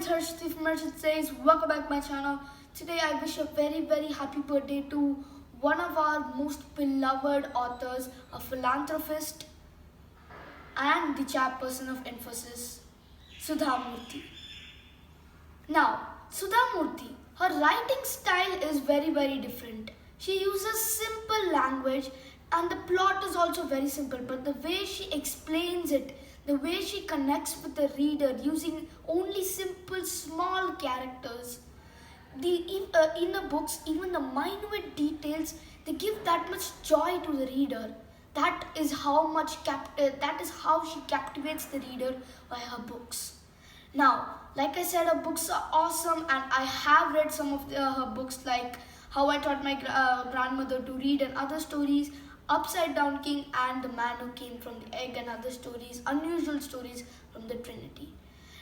it's Harshith from Harshith Says. Welcome back to my channel. Today I wish a very happy birthday to one of our most beloved authors, a philanthropist and the chairperson of Infosys, Sudha Murthy. Now, Sudha Murthy, her writing style is very different. She uses simple language and the plot is also very simple, but the way she explains it, the way she connects with the reader using only simple small characters, in the books, even the minute details, they give that much joy to the reader. That is how she captivates the reader by her books. Now, like I said, her books are awesome, and I have read some of her books like How I Taught My Grandmother to Read and other stories, Upside Down King and The Man Who Came from the Egg and other stories, unusual stories from the Trinity.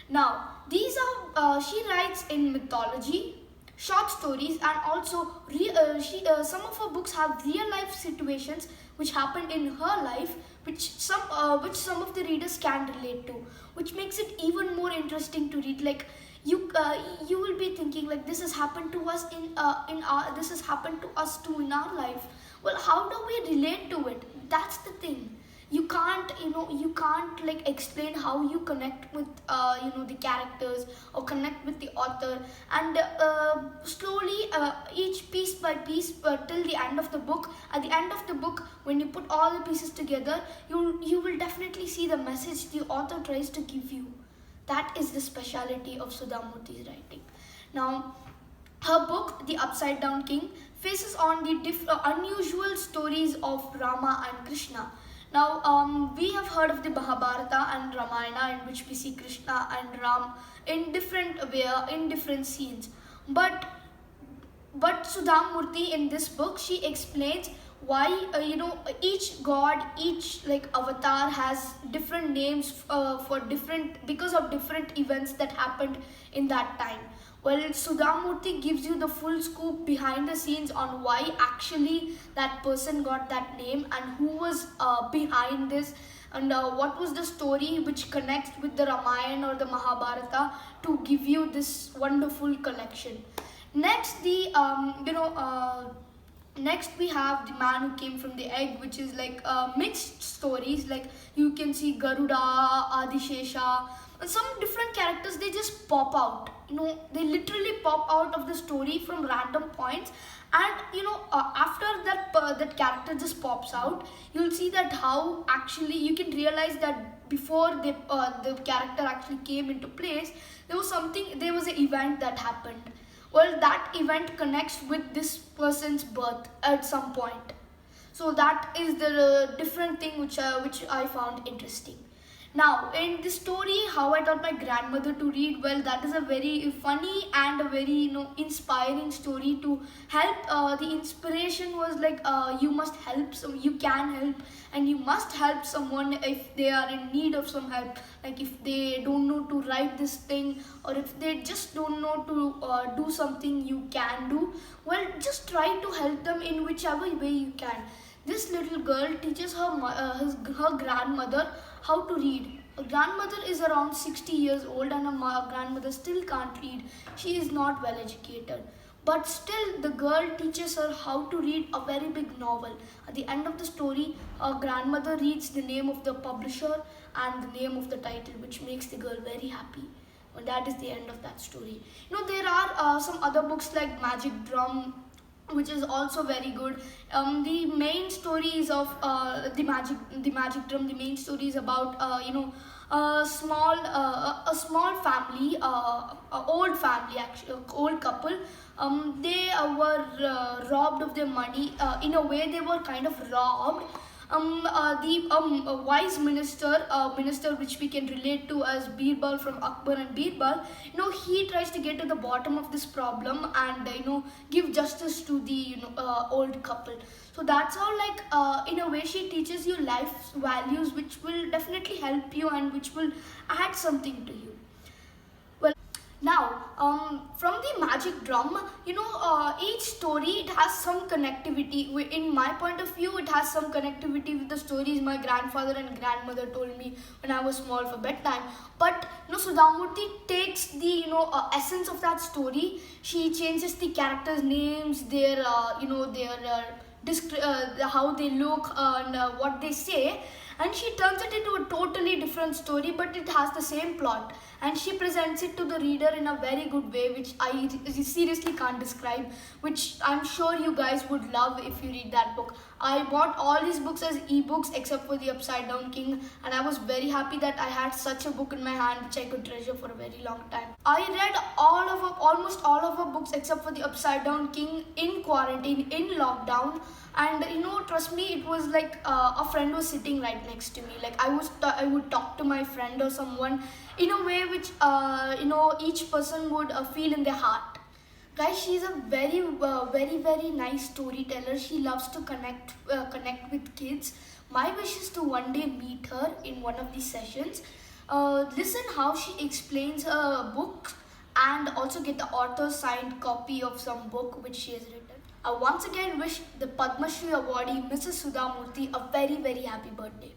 Now, these are, she writes in mythology, short stories, and also some of her books have real life situations which happened in her life, which some of the readers can relate to, which makes it even more interesting to read. Like you will be thinking like this has happened to us this has happened to us too in our life. Well, how do we relate to it? That's the thing. You can't like explain how you connect with the characters or connect with the author, and slowly each piece by piece till the end of the book. At the end of the book, when you put all the pieces together, you will definitely see the message the author tries to give you. That is the speciality of Sudha Murthy's writing. Now, her book, The Upside Down King, faces on the unusual stories of Rama and Krishna. Now, we have heard of the Mahabharata and Ramayana, in which we see Krishna and Ram in different scenes. But Sudha Murthy in this book, she explains why each god, each like avatar has different names because of different events that happened in that time. Well, Sudha Murthy gives you the full scoop behind the scenes on why actually that person got that name and who was behind this, and what was the story which connects with the Ramayana or the Mahabharata to give you this wonderful collection. Next, next we have The Man Who Came from the Egg, which is like mixed stories. Like you can see Garuda, Adishesha, and some different characters. They just pop out. They literally pop out of the story from random points. And after that character just pops out, you'll see that how actually you can realize that before the character actually came into place, there was an event that happened. Well, that event connects with this person's birth at some point. So that is the different thing which I found interesting. Now, in this story, How I Taught My Grandmother to Read, well, that is a very funny and a very inspiring story to help. The inspiration was like you can help, and you must help someone if they are in need of some help. Like if they don't know to write this thing, or if they just don't know to do something you can do, well, just try to help them in whichever way you can. This little girl teaches her grandmother how to read. Her grandmother is around 60 years old, and her grandmother still can't read. She is not well educated. But still, the girl teaches her how to read a very big novel. At the end of the story, her grandmother reads the name of the publisher and the name of the title, which makes the girl very happy. Well, that is the end of that story. There are some other books like Magic Drum, which is also very good. The main stories of the Magic Drum. The main story is about a small family, old family actually, old couple. They were robbed of their money. In a way, they were kind of robbed. The wise minister which we can relate to as Birbal from Akbar and Birbal, he tries to get to the bottom of this problem and give justice to the old couple. So that's how, like in a way, she teaches you life values which will definitely help you and which will add something to you. Well, now From the magic drum, each story, it has some connectivity. In my point of view, it has some connectivity with the stories my grandfather and grandmother told me when I was small for bedtime. But Sudha Murthy takes the essence of that story. She changes the characters' names, their how they look and what they say, and she turns it into a totally different story, but it has the same plot, and she presents it to the reader in a very good way, which I seriously can't describe, which I'm sure you guys would love if you read that book. I bought all these books as ebooks except for the Upside Down King, and I was very happy that I had such a book in my hand which I could treasure for a very long time. I read almost all of her books except for the Upside Down King in quarantine, in lockdown. And trust me, it was like a friend was sitting right next to me. Like I would talk to my friend or someone in a way which each person would feel in their heart. Guys, she's a very nice storyteller. She loves to connect with kids. My wish is to one day meet her in one of these sessions. Listen how she explains her books, and also get the author's signed copy of some book which she has written. I once again wish the Padma Shri awardee Mrs. Sudha Murthy a very happy birthday.